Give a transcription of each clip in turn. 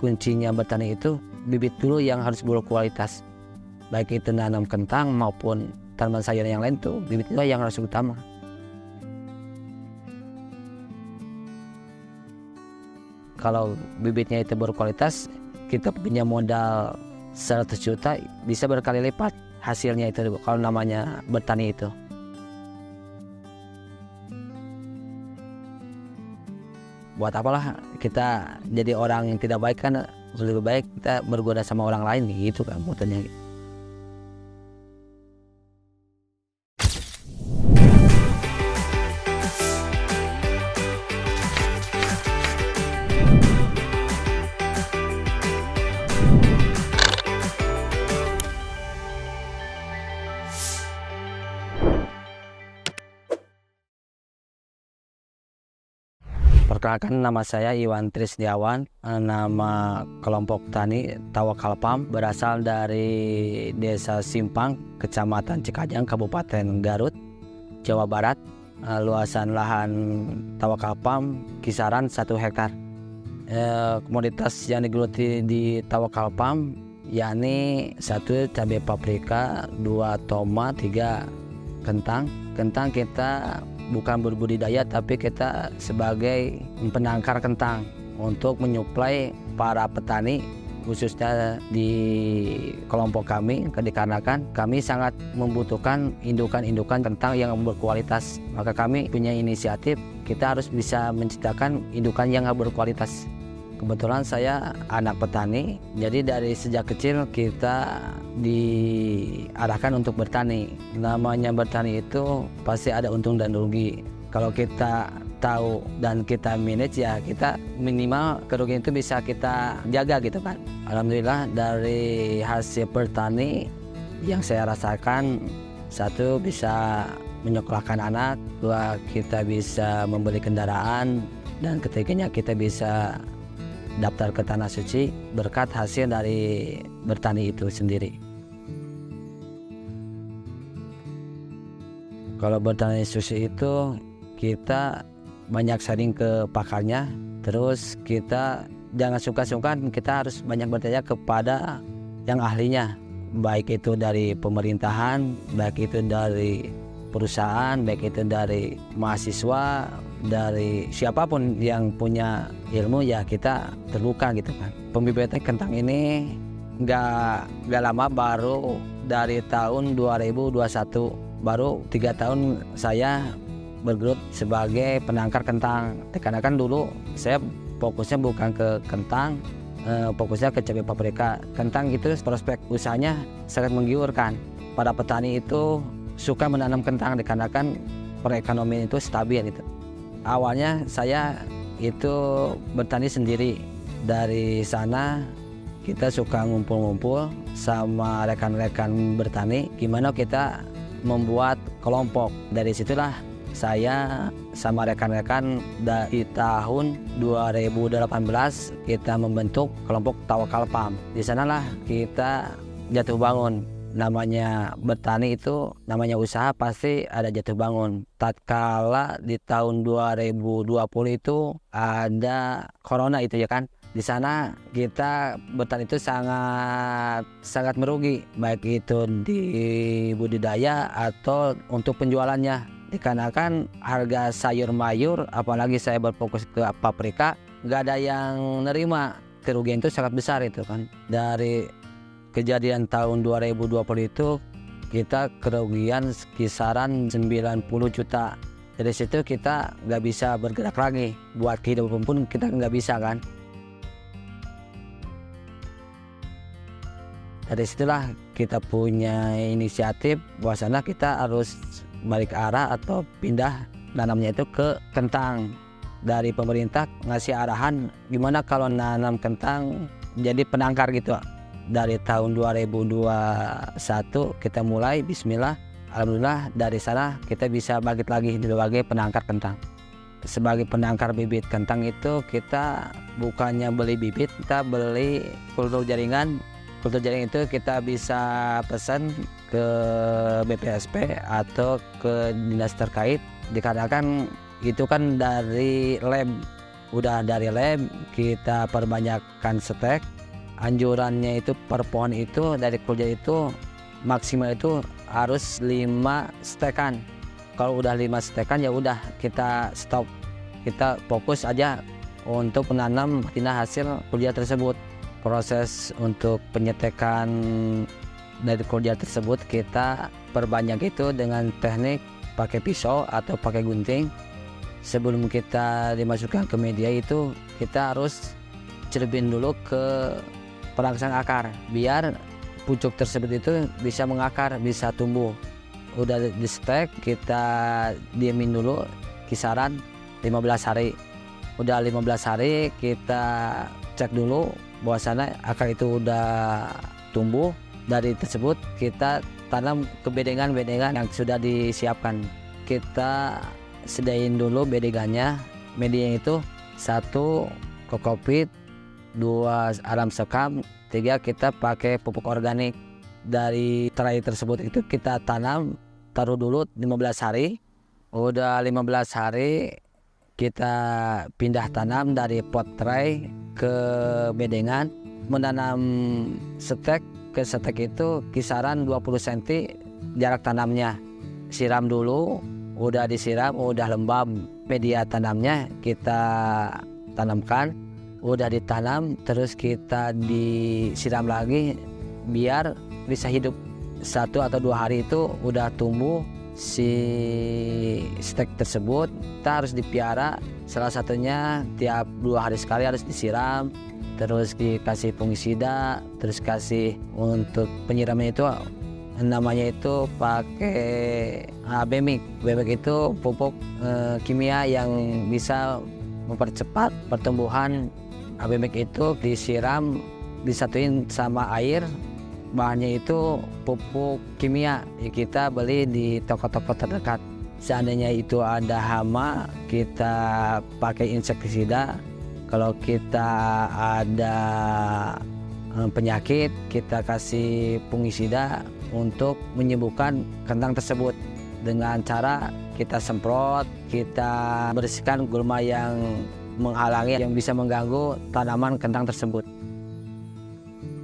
kuncinya bertani itu bibit dulu yang harus berkualitas. Baik itu nanam kentang maupun tanaman sayur yang lain tuh bibit itu yang harus utama. Kalau bibitnya itu berkualitas, kita punya modal 100 juta bisa berkali lipat hasilnya itu kalau namanya bertani itu. Buat apalah kita jadi orang yang tidak baik, kan lebih baik kita bergoda sama orang lain gitu kan motonya. Perkenalkan, nama saya Iwan Trisdiawan. Nama kelompok tani Tawakal Farm berasal dari Desa Simpang, Kecamatan Cikajang, Kabupaten Garut, Jawa Barat. Luasan lahan Tawakal Farm kisaran 1 hektar. Komoditas yang digeluti di Tawakal Farm yakni 1 cabai paprika, 2 tomat, 3 kentang. Kentang kita bukan berbudidaya, tapi kita sebagai penangkar kentang untuk menyuplai para petani khususnya di kelompok kami, dikarenakan kami sangat membutuhkan indukan-indukan kentang yang berkualitas. Maka kami punya inisiatif, kita harus bisa menciptakan indukan yang berkualitas. Kebetulan saya anak petani, jadi dari sejak kecil kita diarahkan untuk bertani. Namanya bertani itu pasti ada untung dan rugi. Kalau kita tahu dan kita manage, ya kita minimal kerugian itu bisa kita jaga gitu kan. Alhamdulillah dari hasil bertani yang saya rasakan, 1 bisa menyekolahkan anak, 2 kita bisa membeli kendaraan, dan ketiganya kita bisa daftar ke Tanah Suci berkat hasil dari bertani itu sendiri. Kalau bertani suci itu kita banyak sharing ke pakarnya, terus kita jangan sungkan-sungkan, kita harus banyak bertanya kepada yang ahlinya, baik itu dari pemerintahan, baik itu dari perusahaan, baik itu dari mahasiswa, dari siapapun yang punya ilmu, ya kita terbuka gitu kan. Pembibitan kentang ini nggak lama, baru dari tahun 2021, baru 3 tahun saya bergelut sebagai penangkar kentang. Karena kan dulu saya fokusnya bukan ke kentang, fokusnya ke cabai paprika. Kentang itu prospek usahanya sangat menggiurkan. Para petani itu suka menanam kentang dikarenakan perekonomian itu stabil itu. Awalnya saya itu bertani sendiri. Dari sana kita suka ngumpul-ngumpul sama rekan-rekan bertani, gimana kita membuat kelompok. Dari situlah saya sama rekan-rekan dari tahun 2018 kita membentuk kelompok Tawakal Farm. Di sanalah kita jatuh bangun. Namanya bertani itu, namanya usaha, pasti ada jatuh bangun. Tatkala di tahun 2020 itu ada corona itu ya kan. Di sana kita bertani itu sangat merugi, baik itu di budidaya atau untuk penjualannya. Dikarenakan harga sayur mayur, apalagi saya berfokus ke paprika, nggak ada yang nerima. Kerugian itu sangat besar itu kan. Dari kejadian tahun 2020 itu kita kerugian kisaran 90 juta. Dari situ kita nggak bisa bergerak lagi. Buat kehidupan pun kita nggak bisa kan. Dari situlah kita punya inisiatif bahwasanya kita harus balik arah atau pindah nanamnya itu ke kentang. Dari pemerintah ngasih arahan gimana kalau nanam kentang jadi penangkar gitu. Dari tahun 2021 kita mulai, bismillah, alhamdulillah dari sana kita bisa bangkit lagi sebagai penangkar kentang. Sebagai penangkar bibit kentang itu kita bukannya beli bibit, kita beli kultur jaringan. Kultur jaringan itu kita bisa pesan ke BPSP atau ke dinas terkait, dikarenakan itu kan dari lab udah dari lem kita perbanyakkan stek. Anjurannya itu per pohon itu dari kurja itu maksimal itu harus 5 stekan. Kalau udah 5 stekan ya udah kita stop, kita fokus aja untuk menanam tina hasil kurja tersebut. Proses untuk penyetekan dari kurja tersebut kita perbanyak itu dengan teknik pakai pisau atau pakai gunting. Sebelum kita dimasukkan ke media itu kita harus celupin dulu ke perangsang akar biar pucuk tersebut itu bisa mengakar, bisa tumbuh. Udah di stek kita diemin dulu kisaran 15 hari. Udah 15 hari kita cek dulu bahwasanya akar itu udah tumbuh. Dari tersebut kita tanam ke bedengan-bedengan yang sudah disiapkan. Kita sedain dulu bedengannya. Medianya itu 1 kokopit, 2 aram sekam, 3 kita pakai pupuk organik. Dari tray tersebut itu kita tanam, taruh dulu 15 hari. Udah 15 hari kita pindah tanam dari pot tray ke bedengan. Menanam stek ke stek itu kisaran 20 cm jarak tanamnya. Siram dulu, udah disiram, udah lembab media tanamnya, kita tanamkan. Udah ditanam terus kita disiram lagi biar bisa hidup 1 atau 2 hari itu udah tumbuh si stek tersebut. Kita harus dipiara, salah satunya tiap 2 hari sekali harus disiram, terus dikasih fungisida, terus kasih untuk penyiramnya itu namanya itu pakai Bemik. Bemik itu pupuk kimia yang bisa mempercepat pertumbuhan. Bemik itu disiram, disatuin sama air. Bahannya itu pupuk kimia, kita beli di toko-toko terdekat. Seandainya itu ada hama, kita pakai insektisida. Kalau kita ada penyakit, kita kasih fungisida untuk menyembuhkan kentang tersebut. Dengan cara kita semprot, kita bersihkan gulma yang menghalangi, yang bisa mengganggu tanaman kentang tersebut.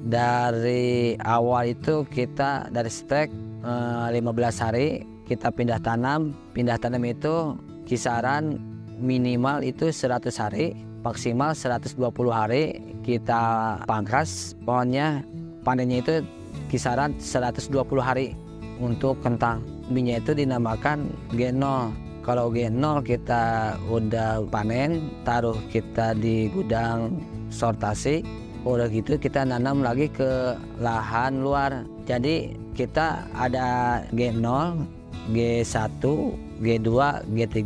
Dari awal itu kita dari stek 15 hari kita pindah tanam. Pindah tanam itu kisaran minimal itu 100 hari, maksimal 120 hari kita pangkas pohonnya. Panennya itu kisaran 120 hari untuk kentang. Binya itu dinamakan G0. Kalau G0 kita udah panen, taruh kita di gudang sortasi. Udah gitu kita nanam lagi ke lahan luar. Jadi kita ada G0, G1, G2, G3,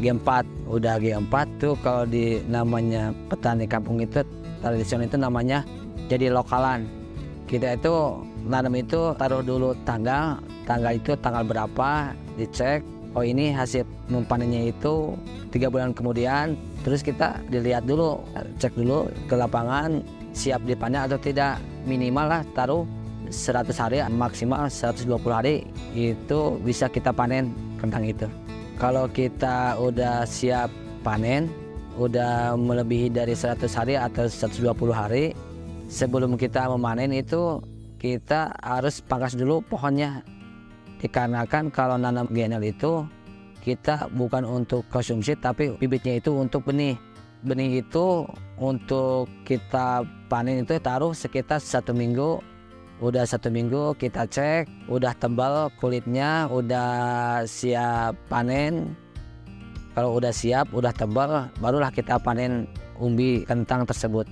G4. Udah G4 tuh kalau di namanya petani kampung itu tradisional itu namanya jadi lokalan. Kita itu nanam itu taruh dulu tanggal itu tanggal berapa, dicek. Oh ini hasil panennya itu 3 bulan kemudian. Terus kita dilihat dulu, cek dulu ke lapangan siap dipanen atau tidak. Minimal lah taruh 100 hari, maksimal 120 hari itu bisa kita panen kentang itu. Kalau kita udah siap panen, udah melebihi dari 100 hari atau 120 hari, sebelum kita memanen itu kita harus pangkas dulu pohonnya. Dikarenakan kalau nanam genel itu kita bukan untuk konsumsi, tapi bibitnya itu untuk benih. Benih itu untuk kita panen itu taruh sekitar 1 minggu. Udah 1 minggu kita cek, udah tebal kulitnya, udah siap panen. Kalau udah siap, udah tebal, barulah kita panen umbi kentang tersebut.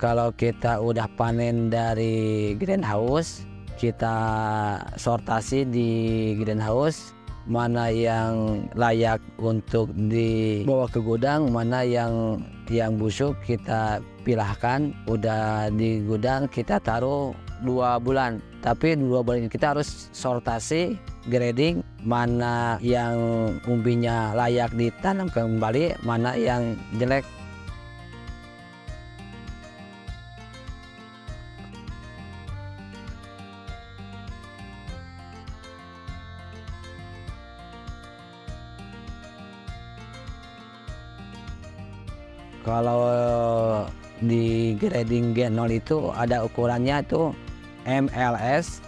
Kalau kita udah panen dari greenhouse, kita sortasi di greenhouse, mana yang layak untuk dibawa ke gudang, mana yang busuk kita pilahkan. Udah di gudang kita taruh 2 bulan. Tapi 2 bulan kita harus sortasi, grading, mana yang umbinya layak ditanam kembali, mana yang jelek. Kalau di grading G0 itu ada ukurannya tuh MLS.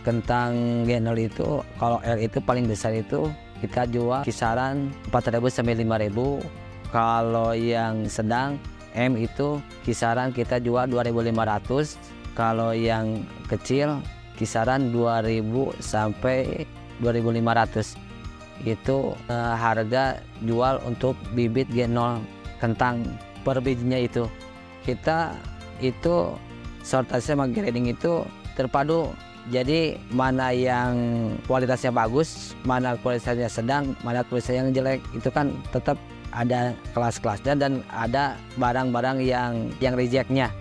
Kentang G0 itu kalau L itu paling besar itu kita jual kisaran 4.000 sampai 5.000. Kalau yang sedang M itu kisaran kita jual 2.500. Kalau yang kecil kisaran 2.000 sampai 2.500. Itu harga jual untuk bibit G0 kentang per bijinya itu. Kita itu sortasi sama grading itu terpadu. Jadi mana yang kualitasnya bagus, mana kualitasnya sedang, mana kualitasnya yang jelek, itu kan tetap ada kelas-kelasnya dan ada barang-barang yang rejectnya.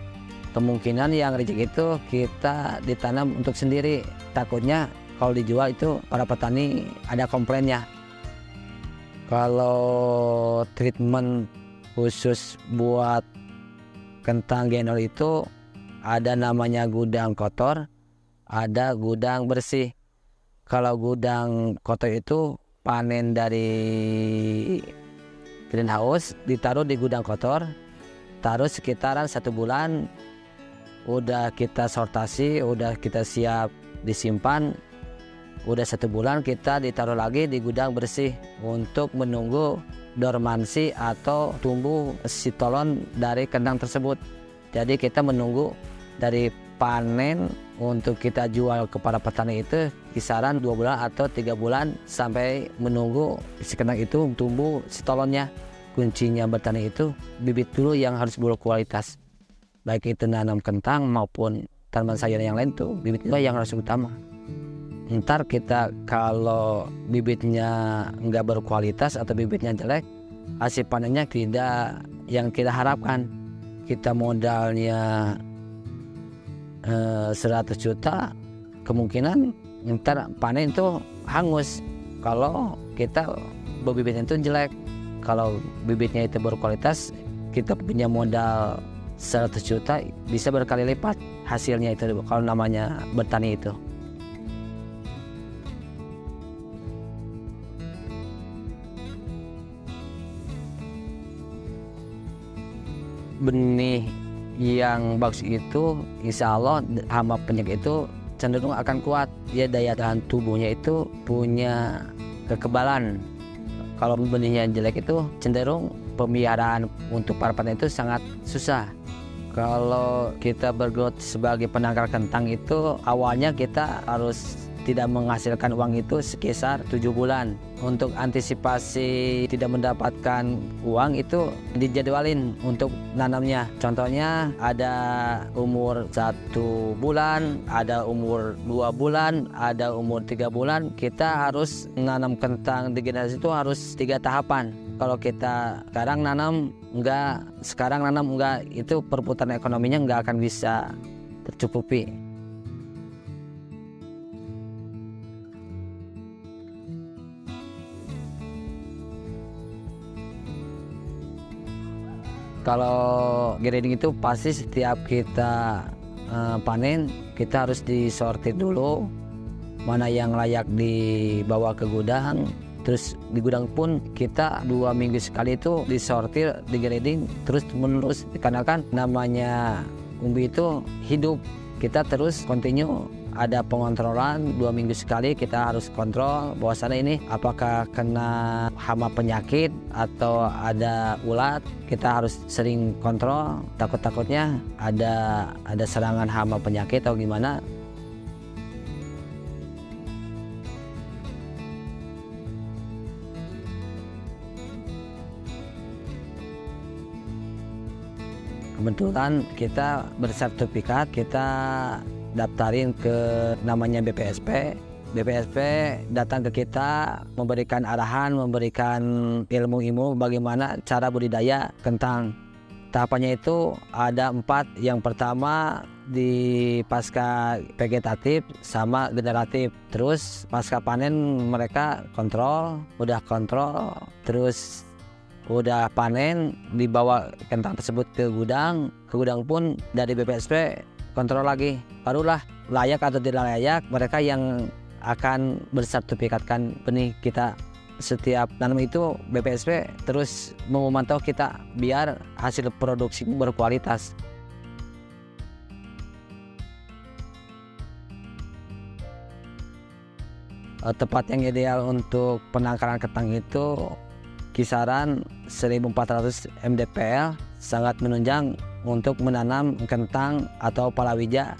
Kemungkinan yang reject itu kita ditanam untuk sendiri, takutnya kalau dijual itu para petani ada komplainnya. Kalau treatment khusus buat kentang G0 itu ada namanya gudang kotor, ada gudang bersih. Kalau gudang kotor itu panen dari greenhouse ditaruh di gudang kotor, taruh sekitaran 1 bulan, udah kita sortasi, udah kita siap disimpan, udah 1 bulan kita ditaruh lagi di gudang bersih untuk menunggu dormansi atau tumbuh sitolon dari kentang tersebut. Jadi kita menunggu dari panen untuk kita jual kepada petani itu kisaran 2 bulan atau 3 bulan sampai menunggu si kentang itu tumbuh sitolonnya. Kuncinya bertani itu bibit dulu yang harus berkualitas, baik itu nanam kentang maupun tanaman sayur yang lain tuh bibit itu yang harus utama. Ntar kita kalau bibitnya nggak berkualitas atau bibitnya jelek, hasil panennya tidak yang kita harapkan. Kita modalnya 100 juta, kemungkinan ntar panen itu hangus kalau kita bibitnya itu jelek. Kalau bibitnya itu berkualitas, kita punya modal 100 juta bisa berkali lipat hasilnya itu kalau namanya bertani itu. Benih yang bagus itu insya Allah hama penyakit itu cenderung akan kuat. Dia daya tahan tubuhnya itu punya kekebalan. Kalau benihnya jelek itu cenderung pemeliharaan untuk para petani itu sangat susah. Kalau kita bergelut sebagai penangkar kentang itu awalnya kita harus tidak menghasilkan uang itu sekitar 7 bulan. Untuk antisipasi tidak mendapatkan uang itu dijadwalin untuk nanamnya. Contohnya ada umur 1 bulan, ada umur 2 bulan, ada umur 3 bulan. Kita harus nanam kentang di generasi itu harus 3 tahapan. Kalau kita sekarang nanam enggak, itu perputaran ekonominya enggak akan bisa tercukupi. Kalau grading itu pasti setiap kita panen kita harus disortir dulu mana yang layak dibawa ke gudang. Terus di gudang pun kita 2 minggu sekali itu disortir, digrading terus menerus, karena kan namanya umbi itu hidup, kita terus continue. Ada pengontrolan 2 minggu sekali, kita harus kontrol bahwasannya ini apakah kena hama penyakit atau ada ulat. Kita harus sering kontrol, takut-takutnya ada serangan hama penyakit atau gimana. Kebetulan kita bersertifikat, kita daftarin ke namanya BPSP. BPSP datang ke kita memberikan arahan, memberikan ilmu-ilmu bagaimana cara budidaya kentang. Tahapannya itu ada 4. Yang pertama di pasca vegetatif sama generatif. Terus pasca panen mereka kontrol, terus udah panen dibawa kentang tersebut ke gudang. Ke gudang pun dari BPSP kontrol lagi, barulah layak atau tidak layak mereka yang akan bersertifikatkan benih kita setiap tanam itu BPSP terus memantau kita biar hasil produksi berkualitas. Tempat yang ideal untuk penangkaran kentang itu kisaran 1400 mdpl, sangat menunjang untuk menanam kentang atau palawija.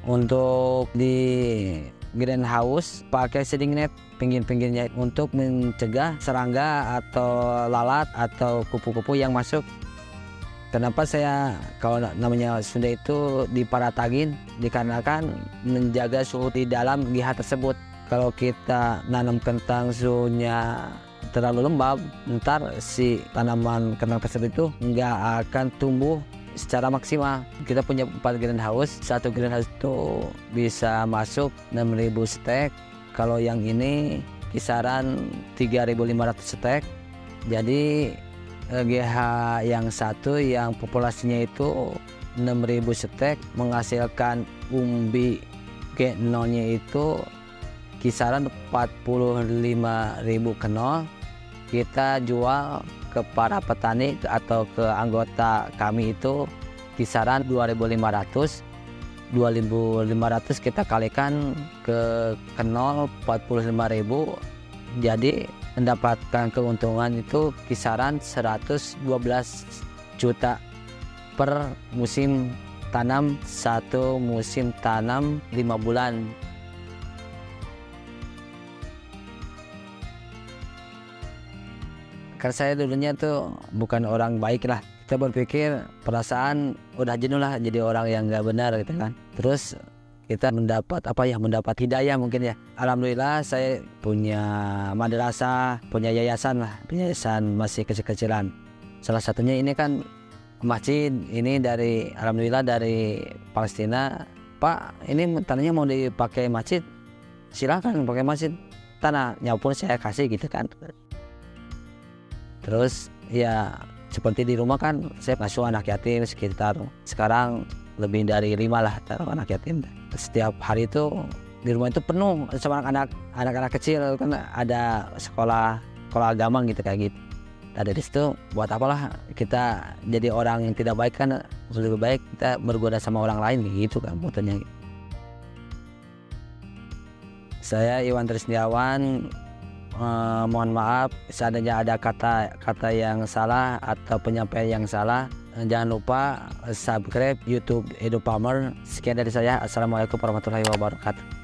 Untuk di greenhouse pakai seeding net pinggir-pinggirnya untuk mencegah serangga atau lalat atau kupu-kupu yang masuk. Kenapa saya kalau namanya Sunda itu diparatagin, dikarenakan menjaga suhu di dalam GH tersebut. Kalau kita nanam kentang suhunya terlalu lembab, ntar si tanaman kentang tersebut itu nggak akan tumbuh secara maksimal. Kita punya 4 greenhouse, satu greenhouse itu bisa masuk 6.000 stek. Kalau yang ini kisaran 3.500 stek. Jadi GH yang satu yang populasinya itu 6.000 stek menghasilkan umbi G0 nya itu kisaran 45.000 kenol. Kita jual ke para petani atau ke anggota kami itu kisaran 2.500. 2.500 kita kalikan ke kenol 45.000, jadi mendapatkan keuntungan itu kisaran 112 juta per musim tanam. Satu musim tanam 5 bulan. Karena saya dulunya tuh bukan orang baik lah. Kita berpikir perasaan udah jenuh lah jadi orang yang nggak benar gitu kan. Terus kita mendapat mendapat hidayah mungkin ya. Alhamdulillah saya punya madrasah, punya yayasan lah, yayasan masih kecil-kecilan. Salah satunya ini kan masjid ini alhamdulillah dari Palestina. Pak, ini tanahnya mau dipakai masjid, silakan pakai masjid. Tanahnya pun saya kasih gitu kan. Terus ya seperti di rumah kan saya ngasuh anak yatim sekitar sekarang lebih dari 5 lah anak yatim. Setiap hari itu di rumah itu penuh sama anak-anak kecil kan, ada sekolah agama gitu kayak gitu. Nah, dari situ buat apalah kita jadi orang yang tidak baik kan, lebih baik kita bergoda sama orang lain gitu kan motonya. Saya Iwan Trisniawan. Mohon maaf seandainya ada kata yang salah atau penyampaian yang salah. Jangan lupa subscribe YouTube Edu Palmer. Sekian dari saya. Assalamualaikum warahmatullahi wabarakatuh.